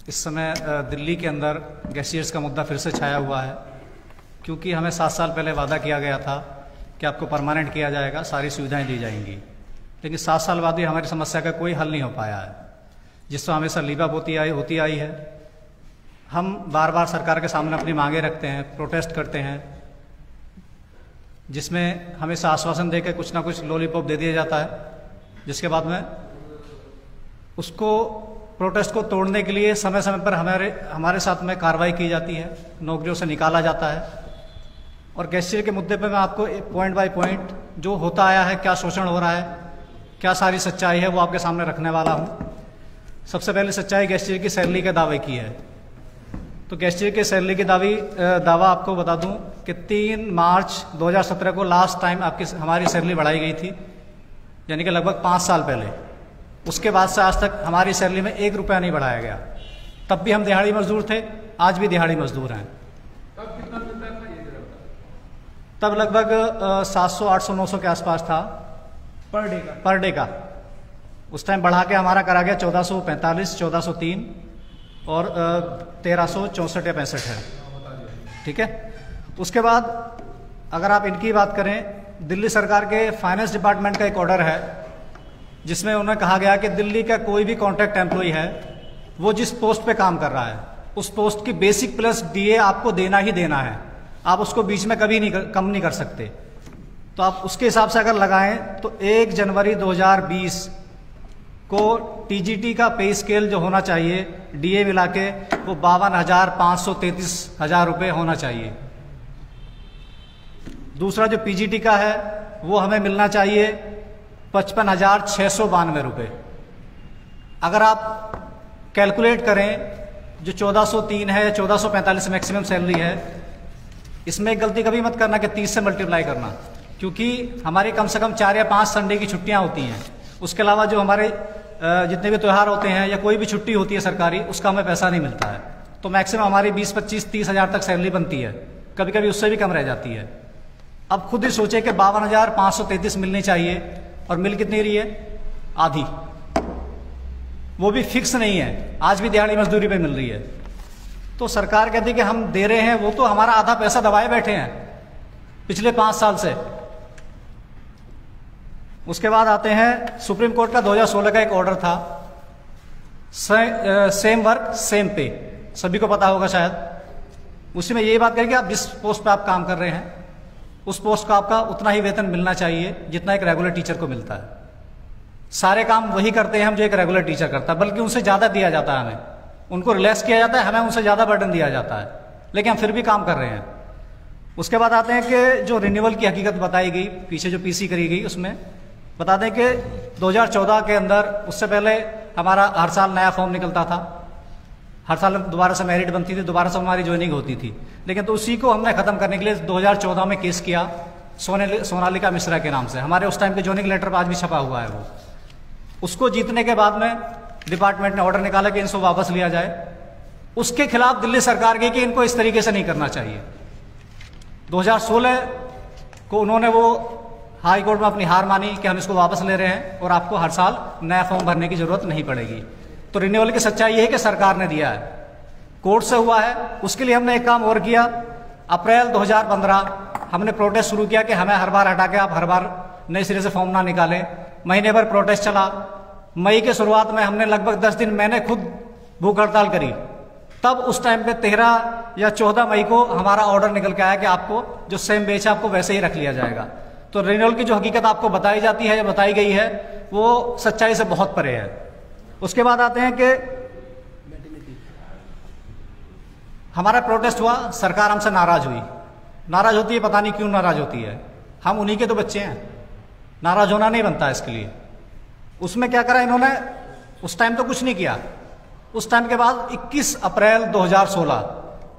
इस समय दिल्ली के अंदर गैसियर्स का मुद्दा फिर से छाया हुआ है, क्योंकि हमें 7 साल पहले वादा किया गया था कि आपको परमानेंट किया जाएगा, सारी सुविधाएं दी जाएंगी, लेकिन 7 साल बाद भी हमारी समस्या का कोई हल नहीं हो पाया है, जिससे हमेशा लीबाब होती आई है। हम बार बार सरकार के सामने अपनी मांगें रखते हैं, प्रोटेस्ट करते हैं, जिसमें हमेशा आश्वासन देकर कुछ ना कुछ लॉलीपॉप दे दिया जाता है, जिसके बाद में उसको प्रोटेस्ट को तोड़ने के लिए समय समय पर हमारे साथ में कार्रवाई की जाती है, नौकरियों से निकाला जाता है। और गैसीय के मुद्दे पर मैं आपको पॉइंट बाय पॉइंट जो होता आया है, क्या शोषण हो रहा है, क्या सारी सच्चाई है, वो आपके सामने रखने वाला हूँ। सबसे पहले सच्चाई गैसीय की सैलरी के दावे की है। तो गैसीय के सैलरी की दावा आपको बता दूं कि 3 मार्च 2017 को लास्ट टाइम हमारी सैलरी बढ़ाई गई थी, यानी कि लगभग 5 साल पहले। उसके बाद से आज तक हमारी सैलरी में 1 रुपया नहीं बढ़ाया गया। तब भी हम दिहाड़ी मजदूर थे, आज भी दिहाड़ी मजदूर हैं। तब कितना मिलता था ये जरा बताओ? तब लगभग 700, 800, 900 के आसपास था पर डे का। उस टाइम बढ़ा के हमारा करा गया 1445, 1403 और 1364 या 65 है, ठीक है। उसके बाद अगर आप इनकी बात करें, दिल्ली सरकार के फाइनेंस डिपार्टमेंट का एक ऑर्डर है, जिसमें उन्हें कहा गया कि दिल्ली का कोई भी कॉन्ट्रैक्ट एम्प्लॉय है, वो जिस पोस्ट पे काम कर रहा है, उस पोस्ट की बेसिक प्लस डीए आपको देना ही देना है। आप उसको बीच में कभी कम नहीं कर सकते। तो आप उसके हिसाब से अगर लगाएं तो 1 जनवरी 2020 को टीजीटी का पे स्केल जो होना चाहिए डीए मिला के, वो 52,533,000 रुपये होना चाहिए। दूसरा जो पीजीटी का है, वो हमें मिलना चाहिए 55,692 रुपये। अगर आप कैलकुलेट करें, जो 1403 है, 1445 मैक्सिमम सैलरी है, इसमें एक गलती कभी मत करना कि 30 से मल्टीप्लाई करना, क्योंकि हमारी कम से कम 4 या 5 संडे की छुट्टियां होती हैं। उसके अलावा जो हमारे जितने भी त्यौहार होते हैं या कोई भी छुट्टी होती है सरकारी, उसका हमें पैसा नहीं मिलता है। तो मैक्सिमम हमारी 20, 25, 30 हज़ार तक सैलरी बनती है, कभी कभी उससे भी कम रह जाती है। अब खुद ही सोचे कि 52,533 मिलनी चाहिए, और मिल कितनी रही है? आधी। वो भी फिक्स नहीं है, आज भी दिहाड़ी मजदूरी पे मिल रही है। तो सरकार कहती है कि हम दे रहे हैं, वो तो हमारा आधा पैसा दबाए बैठे हैं पिछले 5 साल से। उसके बाद आते हैं सुप्रीम कोर्ट का 2016 का एक ऑर्डर था, सेम वर्क सेम पे, सभी को पता होगा शायद। उसी में यही बात करें कि आप जिस पोस्ट पे आप काम कर रहे हैं, उस पोस्ट का आपका उतना ही वेतन मिलना चाहिए जितना एक रेगुलर टीचर को मिलता है। सारे काम वही करते हैं हम जो एक रेगुलर टीचर करता है, बल्कि उनसे ज्यादा दिया जाता है। हमें उनको रिलैक्स किया जाता है, हमें उनसे ज्यादा बर्डन दिया जाता है, लेकिन हम फिर भी काम कर रहे हैं। उसके बाद आते हैं कि जो रिन्यूअल की हकीकत बताई गई, पीछे जो पीसी करी गई, उसमें बता दें कि 2014 के अंदर, उससे पहले हमारा हर साल नया फॉर्म निकलता था, हर साल दोबारा से मेरिट बनती थी, दोबारा से हमारी ज्वाइनिंग होती थी। लेकिन तो उसी को हमने खत्म करने के लिए 2014 में केस किया सोनालिका मिश्रा के नाम से। हमारे उस टाइम के ज्वाइनिंग लेटर पर आज भी छपा हुआ है वो। उसको जीतने के बाद में डिपार्टमेंट ने ऑर्डर निकाला कि इनको वापस लिया जाए। उसके खिलाफ दिल्ली सरकार गई कि इनको इस तरीके से नहीं करना चाहिए। 2016 को उन्होंने वो हाई कोर्ट में अपनी हार मानी कि हम इसको वापस ले रहे हैं और आपको हर साल नया फॉर्म भरने की जरूरत नहीं पड़ेगी। तो रिन्यूअल की सच्चाई ये है कि सरकार ने दिया है, कोर्ट से हुआ है। उसके लिए हमने एक काम और किया। अप्रैल 2015 हमने प्रोटेस्ट शुरू किया कि हमें हर बार हटा के आप हर बार नए सिरे से फॉर्म ना निकालें। महीने भर प्रोटेस्ट चला। मई के शुरुआत में हमने लगभग 10 दिन मैंने खुद भूख हड़ताल करी। तब उस टाइम पे 13 या 14 मई को हमारा ऑर्डर निकल के आया कि आपको जो सेम बेच है आपको वैसे ही रख लिया जाएगा। तो रिन्यूअल की जो हकीकत आपको बताई जाती है या बताई गई है, वो सच्चाई से बहुत परे है। उसके बाद आते हैं कि हमारा प्रोटेस्ट हुआ, सरकार हमसे नाराज हुई। नाराज होती है, पता नहीं क्यों नाराज होती है। हम उन्हीं के तो बच्चे हैं, नाराज होना नहीं बनता इसके लिए। उसमें क्या करा इन्होंने? उस टाइम तो कुछ नहीं किया। उस टाइम के बाद 21 अप्रैल 2016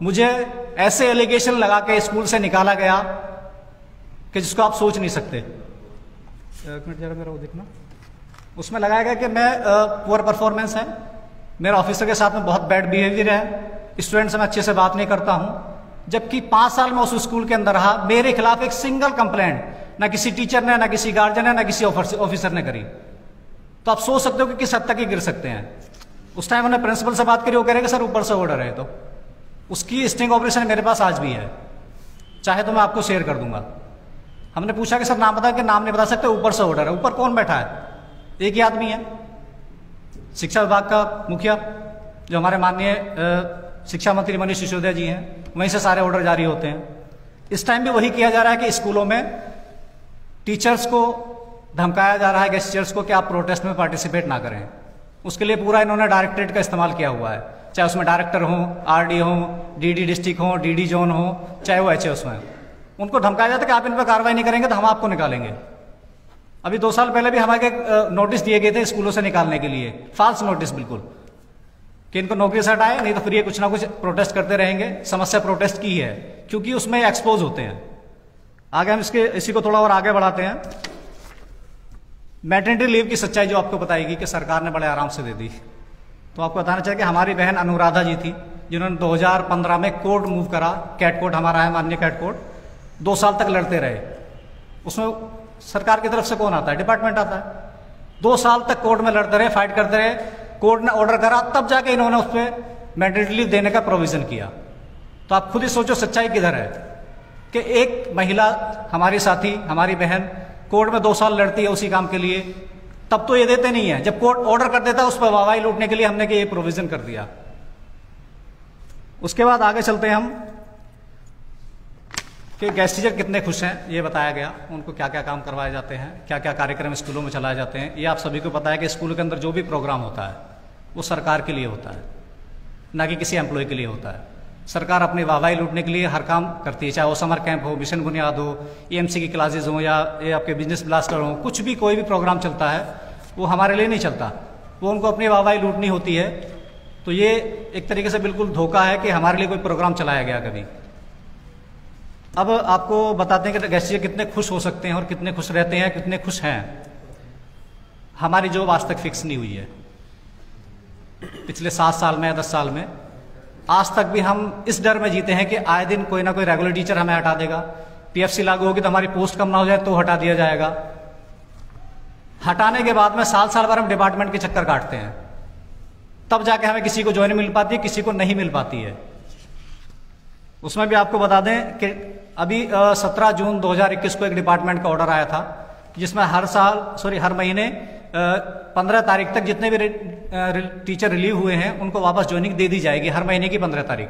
मुझे ऐसे एलिगेशन लगा के स्कूल से निकाला गया कि जिसको आप सोच नहीं सकते। एक मिनट जरा मेरा वो देखना। उसमें लगाया गया कि मैं पुअर परफॉर्मेंस है, मेरा ऑफिसर के साथ में बहुत बैड बिहेवियर है, स्टूडेंट से मैं अच्छे से बात नहीं करता हूं। जबकि 5 साल में उस स्कूल के अंदर रहा, मेरे खिलाफ एक सिंगल कंप्लेंट ना किसी टीचर ने, ना किसी गार्जियन ने, ना किसी ऑफिसर ने करी। तो आप सोच सकते हो कि किस हद तक ही गिर सकते हैं। उस टाइम हमने प्रिंसिपल से बात करी, वो कह रहे कि सर ऊपर से ऑर्डर है। तो उसकी स्टिंग ऑपरेशन मेरे पास आज भी है, चाहे तो मैं आपको शेयर कर दूंगा। हमने पूछा कि सर नाम बता, कि नाम नहीं बता सकते, ऊपर से ऑर्डर है। ऊपर कौन बैठा है? एक ही आदमी है, शिक्षा विभाग का मुखिया, जो हमारे माननीय शिक्षा मंत्री मनीष सिसोदिया जी हैं, वहीं से सारे ऑर्डर जारी होते हैं। इस टाइम भी वही किया जा रहा है कि स्कूलों में टीचर्स को धमकाया जा रहा है, गेस्ट टीचर्स को, कि आप प्रोटेस्ट में पार्टिसिपेट ना करें। उसके लिए पूरा इन्होंने डायरेक्टरेट का इस्तेमाल किया हुआ है, चाहे उसमें डायरेक्टर हो, आरडी हो, डीडी डिस्ट्रिक्ट हो, डीडी जोन हो, चाहे वो एचएस हो। उनको धमकाया जाता है कि आप इन पर कार्रवाई नहीं करेंगे तो हम आपको निकालेंगे। अभी 2 साल पहले भी हमारे नोटिस दिए गए थे स्कूलों से निकालने के लिए, फाल्स नोटिस बिल्कुल, कि इनको नौकरी से हटाए, नहीं तो फिर ये कुछ ना कुछ प्रोटेस्ट करते रहेंगे। समस्या प्रोटेस्ट की है, क्योंकि उसमें एक्सपोज होते हैं। आगे हम इसी को थोड़ा और आगे बढ़ाते हैं। मैटरनिटी लीव की सच्चाई जो आपको बताएगी कि सरकार ने बड़े आराम से दे दी। तो आपको बताना चाहिए कि हमारी बहन अनुराधा जी थी, जिन्होंने 2015 में कोर्ट मूव करा, कैट कोर्ट हमारा है, माननीय कैट कोर्ट, 2 साल तक लड़ते रहे। उसमें सरकार की तरफ से कौन आता है? डिपार्टमेंट आता है। 2 साल तक कोर्ट में लड़ते रहे, फाइट करते रहे, कोर्ट ने ऑर्डर करा, तब जाके इन्होंने उस पर मैटरनिटी लीव देने का प्रोविजन किया। तो आप खुद ही सोचो सच्चाई किधर है, कि एक महिला, हमारी साथी, हमारी बहन कोर्ट में 2 साल लड़ती है उसी काम के लिए, तब तो ये देते नहीं है। जब कोर्ट ऑर्डर कर देता है उस पर वाहवाही लूटने के लिए हमने कि ये प्रोविजन कर दिया। उसके बाद आगे चलते हैं हम, कि गेस्ट टीचर कितने खुश हैं, ये बताया गया। उनको क्या क्या काम करवाए जाते हैं, क्या क्या कार्यक्रम स्कूलों में चलाए जाते हैं, ये आप सभी को पता है कि स्कूल के अंदर जो भी प्रोग्राम होता है वो सरकार के लिए होता है, ना कि किसी एम्प्लॉय के लिए होता है। सरकार अपनी वाहवाही लूटने के लिए हर काम करती है, चाहे वो समर कैंप हो, मिशन बुनियाद हो, EMC की क्लासेज हो, या ये आपके बिजनेस ब्लास्टर हो, कुछ भी कोई भी प्रोग्राम चलता है वो हमारे लिए नहीं चलता, वो उनको अपनी वाहवाही लूटनी होती है। तो ये एक तरीके से बिल्कुल धोखा है कि हमारे लिए कोई प्रोग्राम चलाया गया कभी। अब आपको बताते हैं कि गेस्ट टीचर कितने खुश हो सकते हैं और कितने खुश रहते हैं, कितने खुश हैं। हमारी जॉब आज तक फिक्स नहीं हुई है, पिछले 7 साल में या 10 साल में आज तक भी हम इस डर में जीते हैं कि आए दिन कोई ना कोई रेगुलर टीचर हमें हटा देगा। PFC लागू होगी तो हमारी पोस्ट कम ना हो जाए तो हटा दिया जाएगा। हटाने के बाद में साल भर हम डिपार्टमेंट के चक्कर काटते हैं, तब जाके हमें किसी को ज्वाइन मिल पाती है, किसी को नहीं मिल पाती है। उसमें भी आपको बता दें कि अभी 17 जून 2021 को एक डिपार्टमेंट का ऑर्डर आया था, जिसमें हर महीने 15 तारीख तक जितने भी टीचर रिलीव हुए हैं उनको वापस ज्वाइनिंग दे दी जाएगी, हर महीने की 15 तारीख।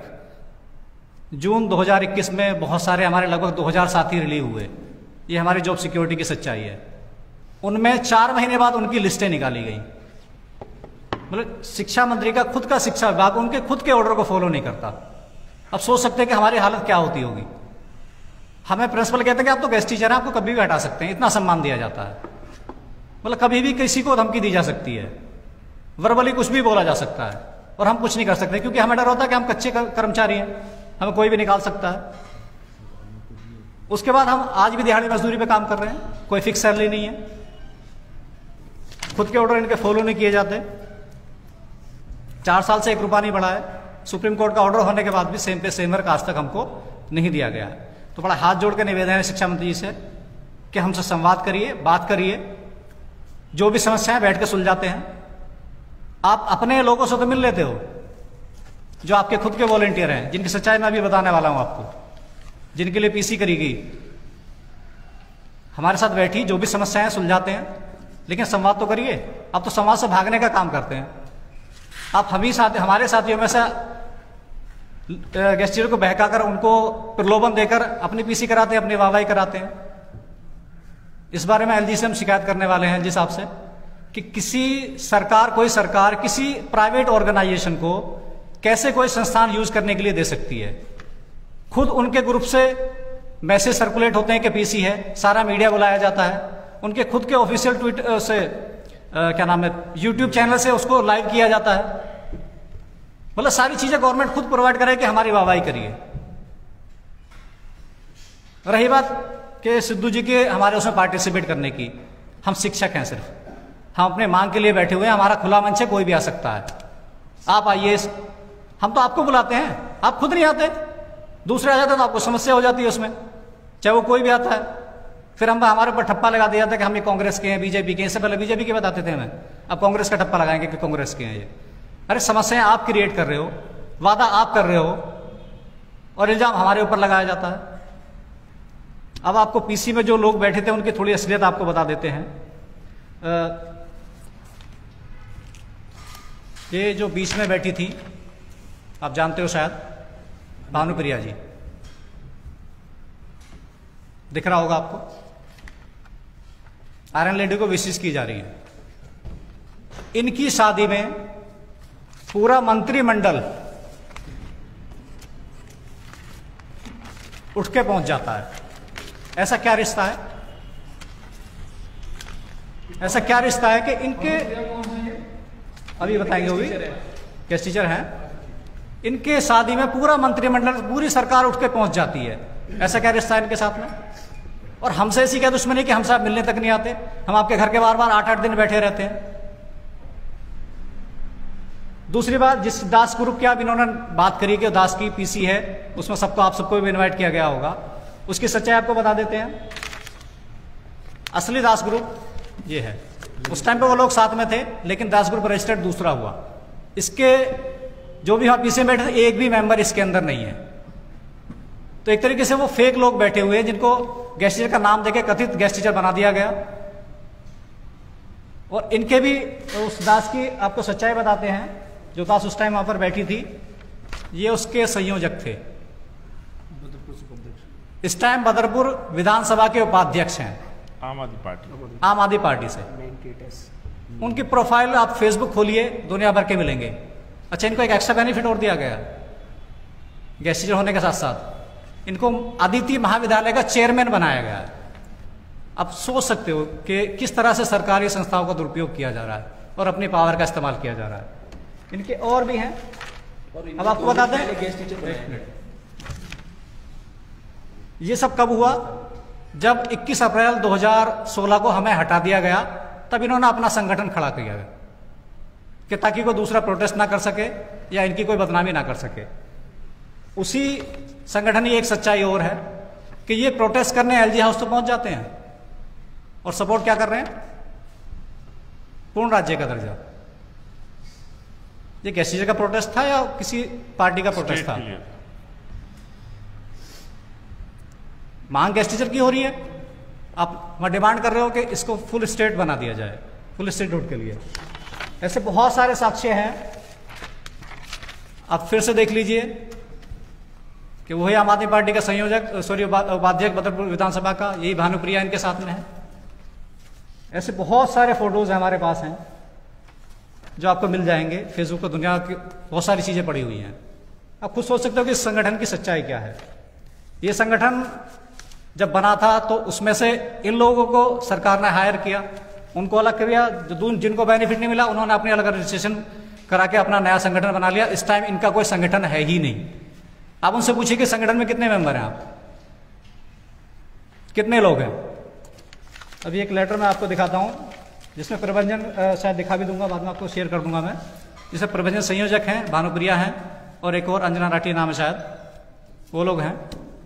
जून 2021 में बहुत सारे हमारे लगभग 2000 साथी रिलीव हुए। ये हमारी जॉब सिक्योरिटी की सच्चाई है। उनमें 4 महीने बाद उनकी लिस्टें निकाली गई। मतलब शिक्षा मंत्री का खुद का शिक्षा विभाग उनके खुद के ऑर्डर को फॉलो नहीं करता। अब सोच सकते हैं कि हमारी हालत क्या होती होगी। हमें प्रिंसिपल कहते हैं कि आप तो गेस्ट टीचर हैं, आपको कभी भी हटा सकते हैं, इतना सम्मान दिया जाता है। मतलब कभी भी किसी को धमकी दी जा सकती है, वर्बली कुछ भी बोला जा सकता है, और हम कुछ नहीं कर सकते, क्योंकि हमें डर होता है कि हम कच्चे कर्मचारी हैं, हमें कोई भी निकाल सकता है। उसके बाद हम आज भी दिहाड़ी मजदूरी पे काम कर रहे हैं, कोई फिक्स सैलरी नहीं है, खुद के ऑर्डर इनके फॉलो नहीं किए जाते। 4 साल से 1 रुपया नहीं बढ़ा है। सुप्रीम कोर्ट का ऑर्डर होने के बाद भी सेम पे सेम वर्क आज तक हमको नहीं दिया गया है। तो बड़ा हाथ जोड़ के निवेदन है शिक्षा मंत्री जी से कि हमसे संवाद करिए, बात करिए, जो भी समस्याएं बैठ के सुलझाते हैं। आप अपने लोगों से तो मिल लेते हो, जो आपके खुद के वॉलंटियर हैं, जिनकी सच्चाई मैं अभी बताने वाला हूं आपको, जिनके लिए PC करी गई, हमारे साथ बैठी, जो भी समस्याएं सुलझाते हैं। लेकिन संवाद तो करिए। आप तो संवाद से भागने का काम करते हैं। आप हमारे साथियों में से गेस्ट टीचर को बहकाकर, उनको प्रलोभन देकर अपनी PC कराते हैं, अपनी वाहवाही कराते हैं। इस बारे में LG से हम शिकायत करने वाले हैं, LG साहब से, कि कोई सरकार किसी प्राइवेट ऑर्गेनाइजेशन को कैसे कोई संस्थान यूज करने के लिए दे सकती है। खुद उनके ग्रुप से मैसेज सर्कुलेट होते हैं कि PC है, सारा मीडिया बुलाया जाता है, उनके खुद के ऑफिशियल ट्वीट से YouTube चैनल से उसको लाइव किया जाता है। मतलब सारी चीजें गवर्नमेंट खुद प्रोवाइड करे कि हमारी वाहवाही करिए। रही बात कि सिद्धू जी के हमारे उसमें पार्टिसिपेट करने की, हम शिक्षक हैं, सिर्फ हम अपने मांग के लिए बैठे हुए हैं, हमारा खुला मंच है, कोई भी आ सकता है। आप आइए, हम तो आपको बुलाते हैं, आप खुद नहीं आते, दूसरे आ जाते तो आपको समस्या हो जाती है उसमें, चाहे वो कोई भी आता है। फिर हम हमारे ऊपर ठप्पा लगा दिया जाता है कि हम ये कांग्रेस के हैं, BJP के हैं। इससे पहले BJP के बताते थे हमें, अब कांग्रेस का ठप्पा लगाएंगे कि कांग्रेस के हैं। ये अरे समस्याएं आप क्रिएट कर रहे हो, वादा आप कर रहे हो और इल्जाम हमारे ऊपर लगाया जाता है। अब आपको पीसी में जो लोग बैठे थे उनकी थोड़ी असलियत आपको बता देते हैं। ये जो बीच में बैठी थी, आप जानते हो शायद, भानुप्रिया जी, दिख रहा होगा आपको। आयरन लेडी को विशेष की जा रही है। इनकी शादी में पूरा मंत्रिमंडल उठ के पहुंच जाता है। ऐसा क्या रिश्ता है? ऐसा क्या रिश्ता है कि इनके, अभी बताएंगे, वो भी गेस्ट टीचर हैं, इनके शादी में पूरा मंत्रिमंडल, पूरी सरकार उठ के पहुंच जाती है। ऐसा क्या रिश्ता है इनके साथ में? और हमसे ऐसी क्या दुश्मनी कि हमसे आप मिलने तक नहीं आते? हम आपके घर के बार बार 8-8 दिन बैठे रहते हैं। दूसरी बात, जिस दास ग्रुप की आप इन्होंने बात करी कि दास की पीसी है, उसमें सबको, आप सबको भी इनवाइट किया गया होगा, उसकी सच्चाई आपको बता देते हैं। असली दास ग्रुप ये है। उस टाइम पे वो लोग साथ में थे, लेकिन दास ग्रुप रजिस्टर्ड दूसरा हुआ। इसके जो भी वहां पीछे बैठे थे, एक भी मेंबर इसके अंदर नहीं है। तो एक तरीके से वो फेक लोग बैठे हुए हैं जिनको गेस्ट टीचर का नाम देके कथित गेस्ट टीचर बना दिया गया। और इनके भी, उस दास की आपको सच्चाई बताते हैं। जो दास उस टाइम वहां पर बैठी थी, ये उसके संयोजक थे। इस टाइम बदरपुर विधानसभा के उपाध्यक्ष हैं, आम आदमी पार्टी से। उनकी प्रोफाइल आप फेसबुक खोलिए, दुनिया भर के मिलेंगे। अच्छा, इनको एक एक्स्ट्रा बेनिफिट और दिया गया गेस्ट टीचर होने के साथ साथ, इनको अदिति महाविद्यालय का चेयरमैन बनाया गया है। आप सोच सकते हो कि किस तरह से सरकारी संस्थाओं का दुरुपयोग किया जा रहा है और अपनी पावर का इस्तेमाल किया जा रहा है। इनके और भी हैं, अब आपको बताते हैं। गेस्ट टीचर, ये सब कब हुआ? जब 21 अप्रैल 2016 को हमें हटा दिया गया, तब इन्होंने अपना संगठन खड़ा किया गया कि ताकि कोई दूसरा प्रोटेस्ट ना कर सके या इनकी कोई बदनामी ना कर सके। उसी संगठन की एक सच्चाई और है कि ये प्रोटेस्ट करने एलजी हाउस तो पहुंच जाते हैं और सपोर्ट क्या कर रहे हैं? पूर्ण राज्य का दर्जा। ये गेस्ट टीचर का प्रोटेस्ट था या किसी पार्टी का प्रोटेस्ट था? मांग गेस्ट टीचर की हो रही है। आप वहां डिमांड कर रहे हो कि इसको फुल स्टेट बना दिया जाए, फुल स्टेटहुड के लिए। ऐसे बहुत सारे साक्ष्य हैं, आप फिर से देख लीजिए कि वही आम आदमी पार्टी का संयोजक, उपाध्यक्ष बदरपुर विधानसभा का, यही भानुप्रिया इनके साथ में है। ऐसे बहुत सारे फोटोज हमारे पास हैं जो आपको मिल जाएंगे। फेसबुक पर दुनिया की बहुत सारी चीजें पड़ी हुई हैं। आप खुद सोच सकते हो कि इस संगठन की सच्चाई क्या है। ये संगठन जब बना था तो उसमें से इन लोगों को सरकार ने हायर किया, उनको अलग किया, जिनको बेनिफिट नहीं मिला उन्होंने अपने अलग रजिस्ट्रेशन करा के अपना नया संगठन बना लिया। इस टाइम इनका कोई संगठन है ही नहीं। आप उनसे पूछिए कि संगठन में कितने मेंबर हैं, आप कितने लोग हैं। अभी एक लेटर मैं आपको दिखाता हूं जिसमें प्रबंधन, शायद दिखा भी दूंगा, बाद में आपको शेयर कर दूंगा मैं, जिसमें प्रबंधन संयोजक हैं भानुप्रिया हैं और एक और अंजना राठी नाम है शायद, वो लोग हैं।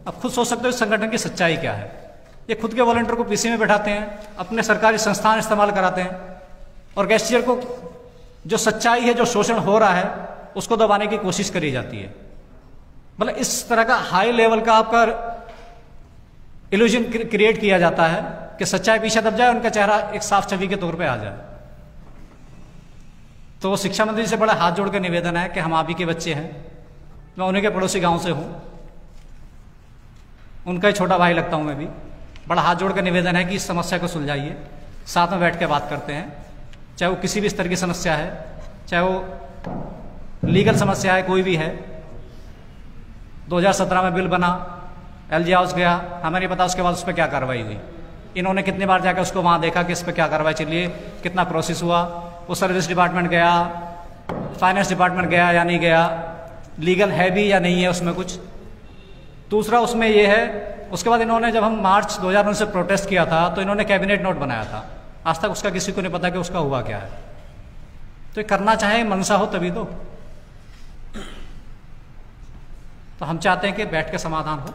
आप खुद सोच सकते हो इस संगठन की सच्चाई क्या है। ये खुद के वॉलंटियर को पीसी में बैठाते हैं, अपने सरकारी संस्थान इस्तेमाल कराते हैं और गेस्ट टीचर को जो सच्चाई है, जो शोषण हो रहा है, उसको दबाने की कोशिश करी जाती है। मतलब इस तरह का हाई लेवल का आपका इल्यूजन क्रिएट किया जाता है कि सच्चाई पीछे दब जाए, उनका चेहरा एक साफ छवि के तौर पे आ जाए। तो शिक्षा मंत्री से बड़ा हाथ जोड़ के निवेदन है कि हम आप ही के बच्चे हैं, मैं उन्हीं के पड़ोसी गांव से हूं, उनका ही छोटा भाई लगता हूं मैं भी। बड़ा हाथ जोड़ के निवेदन है कि इस समस्या को सुलझाइए, साथ में बैठ के बात करते हैं। चाहे वो किसी भी स्तर की समस्या है, चाहे वो लीगल समस्या है, कोई भी है। 2017 में बिल बना, एलजी हाउस गया, हमें नहीं पता उसके बाद उस पर क्या कार्रवाई हुई। इन्होंने कितनी बार जाकर उसको वहां देखा कि इस पर क्या कार्रवाई चली है, कितना प्रोसेस हुआ। वो सर्विस डिपार्टमेंट गया, फाइनेंस डिपार्टमेंट गया या नहीं गया, लीगल है भी या नहीं है उसमें कुछ। दूसरा उसमें ये है, उसके बाद इन्होंने, जब हम मार्च 2019 से प्रोटेस्ट किया था तो इन्होंने कैबिनेट नोट बनाया था, आज तक उसका किसी को नहीं पता कि उसका हुआ क्या है। तो ये करना चाहे मनसा हो तभी तो हम चाहते हैं कि बैठ के समाधान हो।